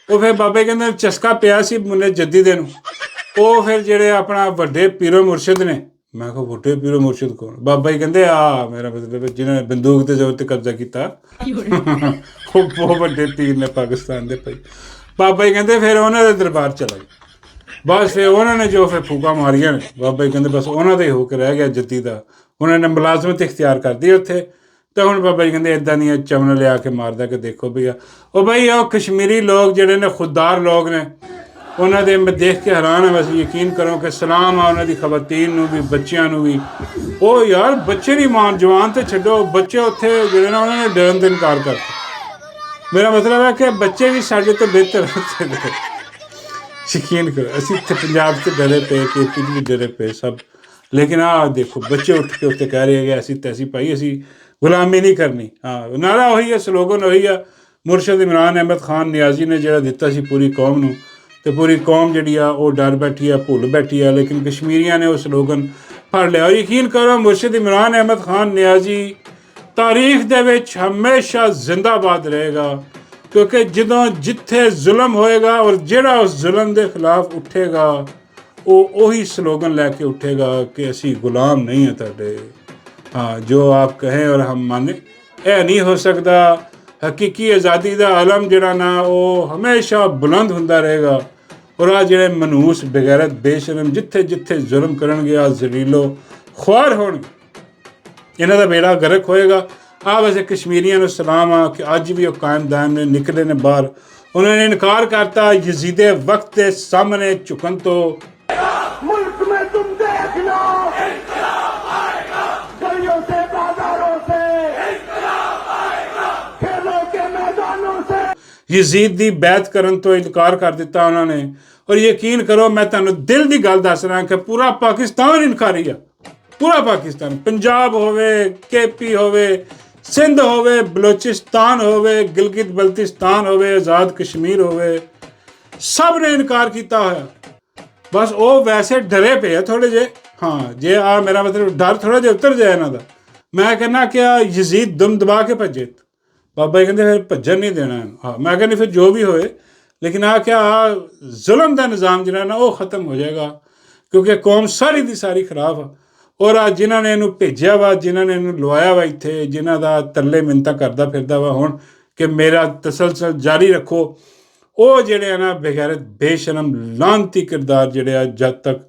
ਉਹ ਫਿਰ ਬਾਬਾ ਜੀ ਕਹਿੰਦੇ ਚਸਕਾ ਪਿਆ ਸੀ ਮੁੰਡੇ ਜੱਦੀ ਦੇ ਨੂੰ। ਉਹ ਫਿਰ ਜਿਹੜੇ ਆਪਣਾ ਵੱਡੇ ਪੀਰੋ ਮੁਰਸ਼ਿਦ ਨੇ। ਮੈਂ ਕਿਹਾ ਵੱਡੇ ਪੀਰੋ ਮੁਰਸ਼ਿਦ ਕੌਣ? ਬਾਬਾ ਜੀ ਕਹਿੰਦੇ ਆ ਮੇਰਾ ਮਤਲਬ ਜਿਹਨਾਂ ਨੇ ਬੰਦੂਕ ਦੇ ਜ਼ੋਰ ਤੇ ਕਬਜ਼ਾ ਕੀਤਾ, ਉਹ ਬਹੁਤ ਵੱਡੇ ਪੀਰ ਨੇ ਪਾਕਿਸਤਾਨ ਦੇ ਭਾਈ। ਬਾਬਾ ਜੀ ਕਹਿੰਦੇ ਫਿਰ ਉਹਨਾਂ ਦੇ ਦਰਬਾਰ ਚਲਾ ਗਿਆ। ਬਸ ਫਿਰ ਉਹਨਾਂ ਨੇ ਜੋ ਫਿਰ ਫੂਕਾਂ ਮਾਰੀਆਂ ਨੇ, ਬਾਬਾ ਜੀ ਕਹਿੰਦੇ ਬਸ ਉਹਨਾਂ ਦਾ ਹੀ ਹੋ ਕੇ ਰਹਿ ਗਿਆ ਜੱਦੀ ਦਾ। ਉਹਨਾਂ ਨੇ ਮੁਲਾਜ਼ਮਤ ਇਖਤਿਆਰ ਕਰਦੀ ਉੱਥੇ। ਤਾਂ ਹੁਣ ਬਾਬਾ ਜੀ ਕਹਿੰਦੇ ਇੱਦਾਂ ਦੀਆਂ ਚਮਨ ਲਿਆ ਕੇ ਮਾਰਦਾ ਕਿ ਦੇਖੋ ਭਈਆ। ਉਹ ਬਈ ਉਹ ਕਸ਼ਮੀਰੀ ਲੋਕ ਜਿਹੜੇ ਨੇ ਖੁਦਦਾਰ ਲੋਕ ਨੇ, ਉਹਨਾਂ ਦੇ ਮੈਂ ਦੇਖ ਕੇ ਹੈਰਾਨ ਹਾਂ। ਵੈਸੇ ਯਕੀਨ ਕਰੋ ਕਿ ਸਲਾਮ ਆ ਉਹਨਾਂ ਦੀ ਖਵਾਤੀਨ ਨੂੰ ਵੀ, ਬੱਚਿਆਂ ਨੂੰ ਵੀ। ਉਹ ਯਾਰ ਬੱਚੇ ਨਹੀਂ ਮਾਨ, ਜਵਾਨ ਤੇ ਛੱਡੋ, ਬੱਚੇ ਉੱਥੇ ਜਿਹੜੇ ਨਾ ਉਹਨਾਂ ਨੇ ਡਰਨ ਦਾ ਇਨਕਾਰ ਕਰਤਾ। ਮੇਰਾ ਮਤਲਬ ਹੈ ਕਿ ਬੱਚੇ ਵੀ ਸਾਡੇ ਤੋਂ ਬਿਹਤਰ ਉੱਥੇ ਦੇ। ਯਕੀਨ ਕਰੋ ਅਸੀਂ ਇੱਥੇ ਪੰਜਾਬ 'ਚ ਡਰੇ ਪਏ, KP 'ਚ ਵੀ ਡਰੇ ਪਏ ਸਭ। ਲੇਕਿਨ ਆਹ ਦੇਖੋ ਬੱਚੇ ਉੱਠ ਕੇ ਉੱਥੇ ਕਹਿ ਰਹੇ ਕਿ ਅਸੀਂ ਤੈਸੀ ਭਾਈ ਅਸੀਂ ਗੁਲਾਮੀ ਨਹੀਂ ਕਰਨੀ। ਹਾਂ, ਨਾਰਾ ਉਹੀ ਹੈ, ਸਲੋਗਨ ਉਹੀ ਆ। ਮੁਰਸ਼ਦ ਇਮਰਾਨ ਅਹਿਮਦ ਖਾਨ ਨਿਆਜ਼ੀ ਨੇ ਜਿਹੜਾ ਦਿੱਤਾ ਸੀ ਪੂਰੀ ਕੌਮ ਨੂੰ, ਤੇ ਪੂਰੀ ਕੌਮ ਜਿਹੜੀ ਆ ਉਹ ਡਰ ਬੈਠੀ ਆ, ਭੁੱਲ ਬੈਠੀ ਆ। ਲੇਕਿਨ ਕਸ਼ਮੀਰੀਆਂ ਨੇ ਉਹ ਸਲੋਗਨ ਫੜ ਲਿਆ। ਔਰ ਯਕੀਨ ਕਰੋ ਮੁਰਸ਼ਦ ਇਮਰਾਨ ਅਹਿਮਦ ਖਾਨ ਨਿਆਜ਼ੀ ਤਾਰੀਖ ਦੇ ਵਿੱਚ ਹਮੇਸ਼ਾ ਜ਼ਿੰਦਾਬਾਦ ਰਹੇਗਾ। ਕਿਉਂਕਿ ਜਦੋਂ ਜਿੱਥੇ ਜ਼ੁਲਮ ਹੋਏਗਾ ਔਰ ਜਿਹੜਾ ਉਸ ਜ਼ੁਲਮ ਦੇ ਖਿਲਾਫ ਉੱਠੇਗਾ, ਉਹ ਉਹੀ ਸਲੋਗਨ ਲੈ ਕੇ ਉੱਠੇਗਾ ਕਿ ਅਸੀਂ ਗੁਲਾਮ ਨਹੀਂ ਹਾਂ ਤੁਹਾਡੇ। हाँ, जो आप कहें और हम माने, ਇਹ ਨਹੀਂ ਹੋ ਸਕਦਾ। ਹਕੀਕੀ ਆਜ਼ਾਦੀ ਦਾ ਆਲਮ ਜਿਹੜਾ ਨਾ ਉਹ ਹਮੇਸ਼ਾ ਬੁਲੰਦ ਹੁੰਦਾ ਰਹੇਗਾ। ਔਰ ਆ ਜਿਹੜੇ ਮਨੂਸ ਬਗੈਰਤ ਬੇਸ਼ਰਮ ਜਿੱਥੇ ਜਿੱਥੇ ਜ਼ੁਲਮ ਕਰਨਗੇ, ਆ ਜ਼ਲੀਲੋ ਖੁਆਰ ਹੋਣਗੇ, ਇਹਨਾਂ ਦਾ ਬੇੜਾ ਗਰਕ ਹੋਏਗਾ। ਆ ਵੈਸੇ ਕਸ਼ਮੀਰੀਆਂ ਨੂੰ ਸਲਾਮ ਆ ਕਿ ਅੱਜ ਵੀ ਉਹ ਕਾਇਮ ਦਾਇਮ ਨੇ, ਨਿਕਲੇ ਨੇ ਬਾਹਰ। ਉਹਨਾਂ ਨੇ ਇਨਕਾਰ ਕਰਤਾ ਯਜ਼ੀਦੇ ਵਕਤ ਦੇ ਸਾਹਮਣੇ ਝੁਕਣ ਤੋਂ। मुल्क में तुम देख लो गलियों से, बाजारों से, खेलों के मैदानों से ਯਜ਼ੀਦ ਦੀ ਬੈਤ ਕਰਨ ਤੋਂ ਇਨਕਾਰ ਕਰ ਦਿੱਤਾ ਉਹਨਾਂ ਨੇ। ਔਰ ਯਕੀਨ ਕਰੋ ਮੈਂ ਤੁਹਾਨੂੰ ਦਿਲ ਦੀ ਗੱਲ ਦੱਸ ਰਿਹਾ ਕਿ ਪੂਰਾ ਪਾਕਿਸਤਾਨ ਇਨਕਾਰੀ ਆ। ਪੂਰਾ ਪਾਕਿਸਤਾਨ, ਪੰਜਾਬ ਹੋਵੇ, KP ਹੋਵੇ, ਸਿੰਧ ਹੋਵੇ, ਬਲੋਚਿਸਤਾਨ ਹੋਵੇ, ਗਿਲਗਿਤ ਬਲਤਿਸਤਾਨ ਹੋਵੇ, ਆਜ਼ਾਦ ਕਸ਼ਮੀਰ ਹੋਵੇ, ਸਭ ਨੇ ਇਨਕਾਰ ਕੀਤਾ ਹੋਇਆ। ਬਸ ਉਹ ਵੈਸੇ ਡਰੇ ਪਏ ਆ ਥੋੜ੍ਹੇ ਜਿਹੇ। ਹਾਂ, ਜੇ ਆ ਮੇਰਾ ਮਤਲਬ ਡਰ ਥੋੜ੍ਹਾ ਜਿਹਾ ਉਤਰ ਜਾਏ ਇਹਨਾਂ ਦਾ। ਮੈਂ ਕਹਿੰਦਾ ਕਿ ਆ ਯਜ਼ੀਦ ਦਮ ਦਬਾ ਕੇ ਭੱਜੇ। ਬਾਬਾ ਜੀ ਕਹਿੰਦੇ ਫਿਰ ਭੱਜਣ ਨਹੀਂ ਦੇਣਾ। ਹਾਂ, ਮੈਂ ਕਹਿੰਦੀ ਫਿਰ ਜੋ ਵੀ ਹੋਏ, ਲੇਕਿਨ ਆ ਕਿ ਆ ਜ਼ੁਲਮ ਦਾ ਨਿਜ਼ਾਮ ਜਿਹੜਾ ਨਾ ਉਹ ਖ਼ਤਮ ਹੋ ਜਾਏਗਾ। ਕਿਉਂਕਿ ਕੌਮ ਸਾਰੀ ਦੀ ਸਾਰੀ ਖਰਾਬ ਆ। ਔਰ ਆ ਜਿਨ੍ਹਾਂ ਨੇ ਇਹਨੂੰ ਭੇਜਿਆ ਵਾ, ਜਿਨ੍ਹਾਂ ਨੇ ਇਹਨੂੰ ਲਵਾਇਆ ਵਾ ਇੱਥੇ, ਜਿਨ੍ਹਾਂ ਦਾ ਤਰਲੇ ਮਿੰਨਤਾਂ ਕਰਦਾ ਫਿਰਦਾ ਵਾ ਹੁਣ ਕਿ ਮੇਰਾ ਤਸਲਸਲ ਜਾਰੀ ਰੱਖੋ, ਉਹ ਜਿਹੜੇ ਆ ਨਾ ਬੇਗੈਰਤ ਬੇਸ਼ਰਮ ਲਾਨਤੀ ਕਿਰਦਾਰ ਜਿਹੜੇ ਆ, ਜਦ ਤੱਕ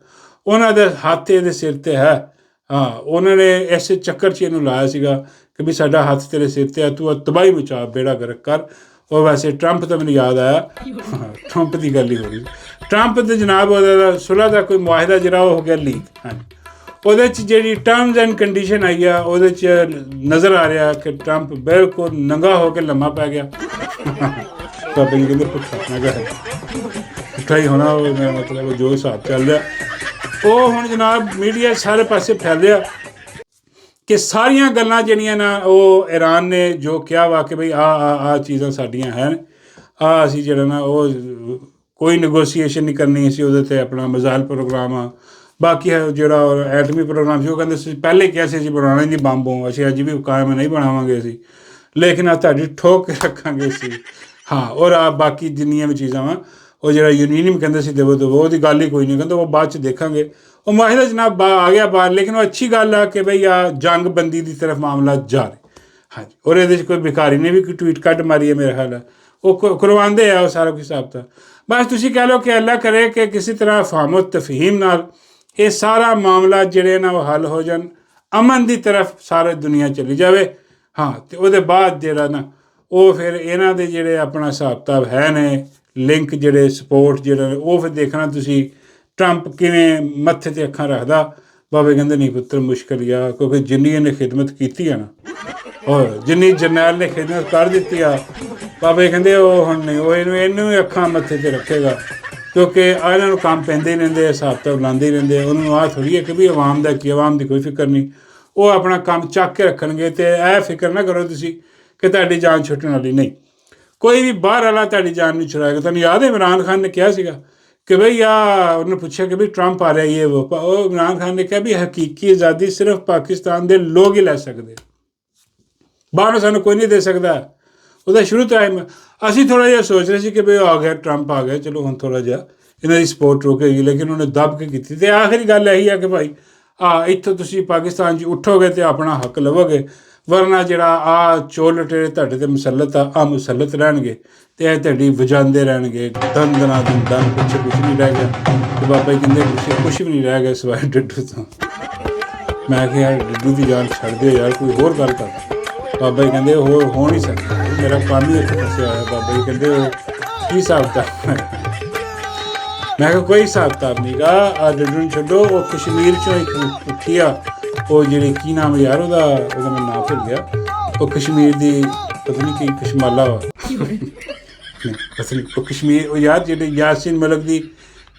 ਉਹਨਾਂ ਦੇ ਹੱਥ ਇਹਦੇ ਸਿਰ 'ਤੇ ਹੈ। ਹਾਂ, ਉਹਨਾਂ ਨੇ ਇਸੇ ਚੱਕਰ 'ਚ ਇਹਨੂੰ ਲਾਇਆ ਸੀਗਾ ਕਿ ਵੀ ਸਾਡਾ ਹੱਥ ਤੇਰੇ ਸਿਰ 'ਤੇ ਆ, ਤੂੰ ਤਬਾਹੀ ਮਚਾ, ਬੇੜਾ ਗਰਕ ਕਰ। ਉਹ ਵੈਸੇ ਟਰੰਪ ਤਾਂ ਮੈਨੂੰ ਯਾਦ ਆਇਆ, ਟਰੰਪ ਦੀ ਗੱਲ ਹੀ ਹੋ ਰਹੀ। ਟਰੰਪ ਤੇ ਜਨਾਬ ਉਹਦਾ ਸੁਲ੍ਹਾ ਦਾ ਕੋਈ ਮੁਆਹਿਦਾ ਜਿਹੜਾ ਉਹ ਹੋ ਗਿਆ ਲੀਕ। ਹਾਂਜੀ, ਉਹਦੇ 'ਚ ਜਿਹੜੀ ਟਰਮਸ ਐਂਡ ਕੰਡੀਸ਼ਨ ਆਈ ਆ, ਉਹਦੇ 'ਚ ਨਜ਼ਰ ਆ ਰਿਹਾ ਕਿ ਟਰੰਪ ਬਿਲਕੁਲ ਨੰਗਾ ਹੋ ਕੇ ਲੰਮਾ ਪੈ ਗਿਆ। ਬਾਬਾ ਜੀ ਕਹਿੰਦੇ ਪੁੱਠਾ। ਮੈਂ ਕਿਹਾ ਪੁੱਠਾ ਹੀ ਹੋਣਾ, ਉਹ ਮੇਰਾ ਮਤਲਬ ਜੋ ਹਿਸਾਬ ਚੱਲ ਰਿਹਾ ਉਹ ਹੁਣ ਜਨਾਬ ਮੀਡੀਆ ਸਾਰੇ ਪਾਸੇ ਫੈਲਿਆ ਕਿ ਸਾਰੀਆਂ ਗੱਲਾਂ ਜਿਹੜੀਆਂ ਨਾ ਉਹ ਈਰਾਨ ਨੇ ਜੋ ਕਿਹਾ ਵਾ ਕਿ ਬਈ ਆ ਚੀਜ਼ਾਂ ਸਾਡੀਆਂ ਹਨ, ਆ ਅਸੀਂ ਜਿਹੜਾ ਨਾ ਉਹ ਕੋਈ ਨੈਗੋਸੀਏਸ਼ਨ ਨਹੀਂ ਕਰਨੀ। ਅਸੀਂ ਉਹਦੇ 'ਤੇ ਆਪਣਾ ਮਿਜ਼ਾਈਲ ਪ੍ਰੋਗਰਾਮ ਆ, ਬਾਕੀ ਹੈ ਜਿਹੜਾ ਐਟਮੀ ਪ੍ਰੋਗਰਾਮ ਸੀ ਉਹ ਕਹਿੰਦੇ ਸੀ ਪਹਿਲੇ ਕਿਹਾ ਸੀ ਅਸੀਂ ਬਣਾਉਣਾ ਨਹੀਂ ਬੰਬ, ਅਸੀਂ ਅੱਜ ਵੀ ਕਾਇਮ ਨਹੀਂ ਬਣਾਵਾਂਗੇ ਅਸੀਂ, ਲੇਕਿਨ ਆ ਤੁਹਾਡੀ ਠੋਕ ਕੇ ਰੱਖਾਂਗੇ ਅਸੀਂ। ਹਾਂ, ਔਰ ਆ ਬਾਕੀ ਜਿੰਨੀਆਂ ਵੀ ਚੀਜ਼ਾਂ ਵਾ ਉਹ ਜਿਹੜਾ ਯੂਰੇਨੀਅਮ ਕਹਿੰਦੇ ਸੀ ਦੇਵੋ ਉਹਦੀ ਗੱਲ ਹੀ ਕੋਈ ਨਹੀਂ, ਕਹਿੰਦੇ ਉਹ ਬਾਅਦ 'ਚ ਦੇਖਾਂਗੇ। ਉਹ ਮਾਹਿਦਾ ਜਨਾਬ ਆ ਗਿਆ ਬਾਹਰ, ਲੇਕਿਨ ਉਹ ਅੱਛੀ ਗੱਲ ਆ ਕਿ ਬਈ ਆ ਜੰਗ ਬੰਦੀ ਦੀ ਤਰਫ ਮਾਮਲਾ ਜਾ ਰਿਹਾ। ਹਾਂਜੀ, ਔਰ ਇਹਦੇ 'ਚ ਕੋਈ ਭਿਖਾਰੀ ਨੇ ਵੀ ਕੋਈ ਟਵੀਟ ਕੱਢ ਮਾਰੀ ਹੈ ਮੇਰੇ ਖਿਆਲ, ਉਹ ਕਰਵਾਉਂਦੇ ਆ ਉਹ ਸਾਰਾ ਕੁਝ ਹਿਸਾਬ ਤਾਂ। ਬਸ ਤੁਸੀਂ ਕਹਿ ਲਓ ਕਿ ਅੱਲਾ ਕਰੇ ਕਿ ਕਿਸੇ ਤਰ੍ਹਾਂ ਫਾਹਮੋ ਤਫਹੀਮ ਨਾਲ ਇਹ ਸਾਰਾ ਮਾਮਲਾ ਜਿਹੜੇ ਨਾ ਉਹ ਹੱਲ ਹੋ ਜਾਣ। ਅਮਨ ਦੀ ਤਰਫ ਸਾਰੀ ਦੁਨੀਆ ਚਲੀ ਜਾਵੇ। ਹਾਂ, ਤੇ ਉਹਦੇ ਬਾਅਦ ਜਿਹੜਾ ਨਾ ਉਹ ਫਿਰ ਇਹਨਾਂ ਦੇ ਜਿਹੜੇ ਆਪਣਾ ਹਿਸਾਬ ਕਿਤਾਬ ਹੈ ਨੇ ਲਿੰਕ ਜਿਹੜੇ ਸਪੋਰਟ ਜਿਹੜੇ ਉਹ ਫਿਰ ਦੇਖਣਾ ਤੁਸੀਂ ਟਰੰਪ ਕਿਵੇਂ ਮੱਥੇ 'ਤੇ ਅੱਖਾਂ ਰੱਖਦਾ। ਬਾਬੇ ਕਹਿੰਦੇ ਨਹੀਂ ਪੁੱਤਰ ਮੁਸ਼ਕਿਲ ਹੀ ਆ, ਕਿਉਂਕਿ ਜਿੰਨੀ ਇਹਨੇ ਖਿਦਮਤ ਕੀਤੀ ਆ ਨਾ ਔਰ ਜਿੰਨੀ ਜਰਨੈਲ ਨੇ ਖਿਦਮਤ ਕਰ ਦਿੱਤੀ ਆ, ਬਾਬੇ ਕਹਿੰਦੇ ਉਹ ਹੁਣ ਨਹੀਂ, ਉਹ ਇਹਨੂੰ ਹੀ ਅੱਖਾਂ ਮੱਥੇ 'ਤੇ ਰੱਖੇਗਾ, ਕਿਉਂਕਿ ਇਹਨਾਂ ਨੂੰ ਕੰਮ ਪੈਂਦੇ ਹੀ ਰਹਿੰਦੇ, ਹਿਸਾਬ ਕਿਤਾਬ ਲਾਉਂਦੇ ਹੀ ਰਹਿੰਦੇ। ਉਹਨੂੰ ਆਹ ਥੋੜ੍ਹੀ ਹੈ ਕਿ ਵੀ ਆਵਾਮ ਦਾ ਕੀ, ਆਵਾਮ ਦੀ ਕੋਈ ਫਿਕਰ ਨਹੀਂ, ਉਹ ਆਪਣਾ ਕੰਮ ਚੱਕ ਕੇ ਰੱਖਣਗੇ। ਅਤੇ ਇਹ ਫਿਕਰ ਨਾ ਕਰੋ ਤੁਸੀਂ ਕਿ ਤੁਹਾਡੀ ਜਾਨ ਛੁੱਟਣ ਵਾਲੀ ਨਹੀਂ, ਕੋਈ ਵੀ ਬਾਹਰ ਵਾਲਾ ਤੁਹਾਡੀ ਜਾਨ ਨਹੀਂ ਛੁਡਾਏਗਾ। ਤੁਹਾਨੂੰ ਯਾਦ ਹੈ ਇਮਰਾਨ ਖਾਨ ਨੇ ਕਿਹਾ ਸੀਗਾ ਕਿ ਬਈ ਉਹਨੇ ਪੁੱਛਿਆ ਕਿ ਵੀ ਟਰੰਪ ਆ ਰਿਹਾ ਇਹ ਉਹ ਇਮਰਾਨ ਖਾਨ ਨੇ ਕਿਹਾ ਵੀ ਹਕੀਕੀ ਆਜ਼ਾਦੀ ਸਿਰਫ ਪਾਕਿਸਤਾਨ ਦੇ ਲੋਕ ਹੀ ਲੈ ਸਕਦੇ, ਬਾਹਰੋਂ ਸਾਨੂੰ ਕੋਈ ਨਹੀਂ ਦੇ ਸਕਦਾ। ਉਹਦਾ ਸ਼ੁਰੂ ਤੋਂ ਅਸੀਂ ਥੋੜ੍ਹਾ ਜਿਹਾ ਸੋਚ ਰਹੇ ਸੀ ਕਿ ਵੀ ਆ ਗਿਆ ਟਰੰਪ ਆ ਗਿਆ, ਚਲੋ ਹੁਣ ਥੋੜ੍ਹਾ ਜਿਹਾ ਇਹਨਾਂ ਦੀ ਸਪੋਰਟ ਰੁਕੇਗੀ, ਲੇਕਿਨ ਉਹਨੇ ਦੱਬ ਕੇ ਕੀਤੀ। ਅਤੇ ਆਖਰੀ ਗੱਲ ਇਹੀ ਆ ਕਿ ਭਾਈ ਇੱਥੋਂ ਤੁਸੀਂ ਪਾਕਿਸਤਾਨ 'ਚ ਉੱਠੋਗੇ ਅਤੇ ਆਪਣਾ ਹੱਕ ਲਵੋਗੇ, ਵਰਨਾ ਜਿਹੜਾ ਚੋਰ ਲੁਟੇਰੇ ਤੁਹਾਡੇ 'ਤੇ ਮੁਸੱਲਤ ਆ ਮੁਸੱਲਤ ਰਹਿਣਗੇ ਅਤੇ ਇਹ ਤੁਹਾਡੀ ਵਜਾਉਂਦੇ ਰਹਿਣਗੇ ਦਨ ਦਨਾ ਦਿਨ ਦਨ, ਪਿੱਛੇ ਕੁਛ ਨਹੀਂ ਰਹਿ ਗਿਆ। ਅਤੇ ਬਾਬਾ ਜੀ ਕਹਿੰਦੇ ਕੁਛ ਵੀ ਨਹੀਂ ਰਹਿ ਗਿਆ ਸਿਵਾਏ ਡੱਡੂ ਤੋਂ। ਮੈਂ ਕਿਹਾ ਯਾਰ ਡੱਡੂ ਦੀ ਜਾਨ ਛੱਡ ਦਿਓ ਯਾਰ, ਕੋਈ ਹੋਰ ਗੱਲ ਕਰ। ਬਾਬਾ ਜੀ ਕਹਿੰਦੇ ਹੋਰ ਹੋ ਨਹੀਂ ਸਕਦਾ, ਮੇਰਾ ਕੰਮ ਹੀ ਇੱਥੇ ਫਸਿਆ ਹੋਇਆ। ਬਾਬਾ ਜੀ ਕਹਿੰਦੇ ਉਹ ਕੀ ਹਿਸਾਬ ਕਿਤਾਬ? ਮੈਂ ਕਿਹਾ ਕੋਈ ਹਿਸਾਬ ਕਿਤਾਬ ਨਹੀਂ ਗਾ, ਡੱਡੂ ਨੂੰ ਛੱਡੋ। ਉਹ ਕਸ਼ਮੀਰ 'ਚੋਂ ਇੱਕ ਉੱਠੀ ਆ, ਉਹ ਜਿਹੜੀ ਕੀ ਨਾਮ ਯਾਰ ਉਹਦਾ ਮੈਂ ਨਾਮ ਭੁੱਲ ਗਿਆ, ਉਹ ਕਸ਼ਮੀਰ ਦੀ ਪਤਾ ਨਹੀਂ ਕੀ ਕਸ਼ਮਾਲਾ ਵਾ ਪਤਾ ਨਹੀਂ ਉਹ ਕਸ਼ਮੀਰ, ਉਹ ਯਾਰ ਜਿਹੜੇ ਯਾਸੀਨ ਮਲਕ ਦੀ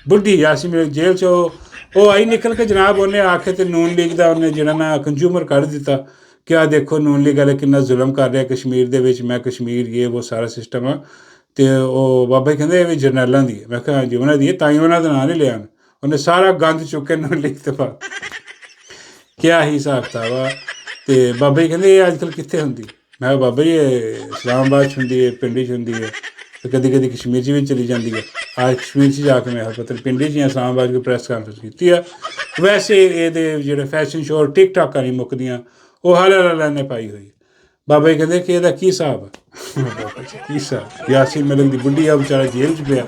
ਬੁੱਢੀ ਯਾਸੀਨ ਮਲਕ ਜੇਲ੍ਹ 'ਚ ਉਹ ਆਈ ਨਿਕਲ ਕੇ ਜਨਾਬ, ਉਹਨੇ ਆਖੇ ਤੇ ਨੂਨ ਲੀਗ ਦਾ ਉਹਨੇ ਜਿਹੜਾ ਨਾ ਕੰਜ਼ਿਊਮਰ ਕੱਢ ਦਿੱਤਾ ਕਿ ਆਹ ਦੇਖੋ ਨੂਨ ਲੀਗ ਵਾਲੇ ਕਿੰਨਾ ਜ਼ੁਲਮ ਕਰ ਰਿਹਾ ਕਸ਼ਮੀਰ ਦੇ ਵਿੱਚ, ਮੈਂ ਕਸ਼ਮੀਰ ਇਹ ਉਹ ਸਾਰਾ ਸਿਸਟਮ ਆ। ਅਤੇ ਉਹ ਬਾਬਾ ਕਹਿੰਦੇ ਇਹ ਵੀ ਜਰਨੈਲਾਂ ਦੀ ਹੈ। ਮੈਂ ਕਿਹਾ ਹਾਂਜੀ ਉਹਨਾਂ ਦੀ ਹੈ, ਤਾਂ ਹੀ ਉਹਨਾਂ ਦਾ ਨਾਂ ਨਹੀਂ ਲਿਆ ਉਹਨੇ ਸਾਰਾ ਗੰਦ ਚੁੱਕ ਕੇ ਨੂਨ ਲੀਗ ਤੋਂ ਬਾਅਦ ਕਿਆ ਹੀ ਹਿਸਾਬ ਕਿਤਾਬ ਆ। ਅਤੇ ਬਾਬਾ ਜੀ ਕਹਿੰਦੇ ਇਹ ਅੱਜ ਕੱਲ੍ਹ ਕਿੱਥੇ ਹੁੰਦੀ? ਮੈਂ ਕਿਹਾ ਬਾਬਾ ਜੀ ਇਹ ਇਸਲਾਮਾਬਾਦ 'ਚ ਹੁੰਦੀ ਹੈ, ਪਿੰਡ 'ਚ ਹੁੰਦੀ ਹੈ, ਅਤੇ ਕਦੀ ਕਦੀ ਕਸ਼ਮੀਰ 'ਚ ਵੀ ਚਲੀ ਜਾਂਦੀ ਹੈ। ਅੱਜ ਕਸ਼ਮੀਰ 'ਚ ਜਾ ਕੇ ਮੈਂ ਪਤਾ ਪਿੰਡ 'ਚ ਜਾਂ ਇਸਲਾਮਾਬਾਦ ਕੋਈ ਪ੍ਰੈਸ ਕਾਨਫਰੰਸ ਕੀਤੀ ਆ। ਵੈਸੇ ਇਹਦੇ ਜਿਹੜੇ ਫੈਸ਼ਨ ਸ਼ੋਅ ਟਿਕਟਾਕਾਂ ਨਹੀਂ ਮੁੱਕਦੀਆਂ, ਉਹ ਹਾਲੇ ਨੇ ਪਾਈ ਹੋਈ। ਬਾਬਾ ਜੀ ਕਹਿੰਦੇ ਕਿ ਇਹਦਾ ਕੀ ਹਿਸਾਬ ਆ? ਬਾਬਾ ਜੀ ਕੀ ਹਿਸਾਬ? ਯਾਸੀਨ ਮਲਿਕ ਦੀ ਬੁੱਢੀ ਆ ਵਿਚਾਰਾ ਜੇਲ੍ਹ 'ਚ ਪਿਆ,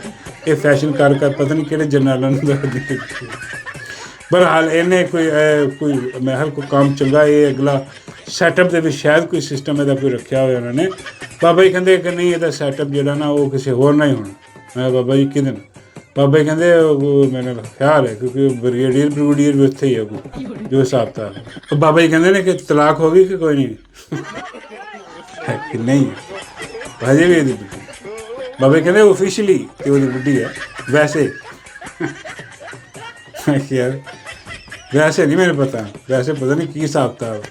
ਇਹ ਫੈਸ਼ਨ ਕਰ ਪਤਾ ਨਹੀਂ ਕਿਹੜੇ ਜਰਨੈਲਾਂ ਨੂੰ ਦੱਸਦੀ। ਬਹਰਹਾਲ ਇਹਨੇ ਕੋਈ ਮੈਂ ਕਿਹਾ ਕੋਈ ਕੰਮ ਚੰਗਾ ਇਹ ਅਗਲਾ ਸੈਟਅਪ ਦੇ ਵਿੱਚ ਸ਼ਾਇਦ ਕੋਈ ਸਿਸਟਮ ਇਹਦਾ ਕੋਈ ਰੱਖਿਆ ਹੋਇਆ ਉਹਨਾਂ ਨੇ। ਬਾਬਾ ਜੀ ਕਹਿੰਦੇ ਕਿ ਨਹੀਂ ਇਹਦਾ ਸੈਟਅਪ ਜਿਹੜਾ ਨਾ ਉਹ ਕਿਸੇ ਹੋਰ ਨਾਲ ਹੀ ਹੋਣਾ। ਮੈਂ ਬਾਬਾ ਜੀ ਕਿਹਦੇ ਨਾਲ? ਬਾਬਾ ਜੀ ਕਹਿੰਦੇ ਉਹ ਮੈਨੂੰ ਖਿਆਲ ਹੈ ਕਿਉਂਕਿ ਬ੍ਰਿਗੇਡੀਅਰ ਵੀ ਉੱਥੇ ਹੀ ਹੈ ਜੋ ਹਿਸਾਬ ਕਿਤਾਬ। ਬਾਬਾ ਜੀ ਕਹਿੰਦੇ ਨੇ ਕਿ ਤਲਾਕ ਹੋ ਗਈ ਕਿ ਕੋਈ ਨਹੀਂ ਹੈ ਕਿ ਨਹੀਂ ਹਜੇ ਵੀ ਇਹਦੀ ਬੁੱਢੀ। ਬਾਬਾ ਜੀ ਕਹਿੰਦੇ ਓਫੀਸ਼ਲੀ ਤੇ ਉਹਦੀ ਬੁੱਢੀ ਹੈ, ਵੈਸੇ ਯਾਰ ਵੈਸੇ ਨਹੀਂ ਮੈਨੂੰ ਪਤਾ, ਵੈਸੇ ਪਤਾ ਨਹੀਂ ਕੀ ਹਿਸਾਬ ਕਿਤਾਬ।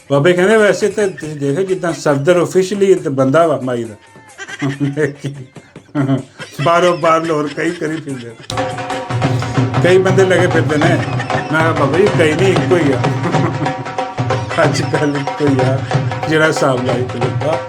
ਬਾਬਾ ਜੀ ਕਹਿੰਦੇ ਵੈਸੇ ਤਾਂ ਤੁਸੀਂ ਦੇਖੋ ਜਿੱਦਾਂ ਸਫਦਰ ਓਫੀਸ਼ਲੀ ਤਾਂ ਬੰਦਾ ਵਾ ਮਾਈ ਦਾ, ਬਾਰੋਂ ਬਾਰ ਲੋਰ ਕਈ ਕਰੀ ਫਿਰਦੇ, ਕਈ ਬੰਦੇ ਲੱਗੇ ਫਿਰਦੇ ਨੇ। ਮੈਂ ਕਿਹਾ ਬਾਬਾ ਜੀ ਕਈ ਨਹੀਂ ਇੱਕੋ ਹੀ ਆ, ਅੱਜ ਕੱਲ੍ਹ ਇੱਕੋ ਹੀ ਆ ਜਿਹੜਾ ਹਿਸਾਬ ਲਾਈ ਚੱਲਦਾ।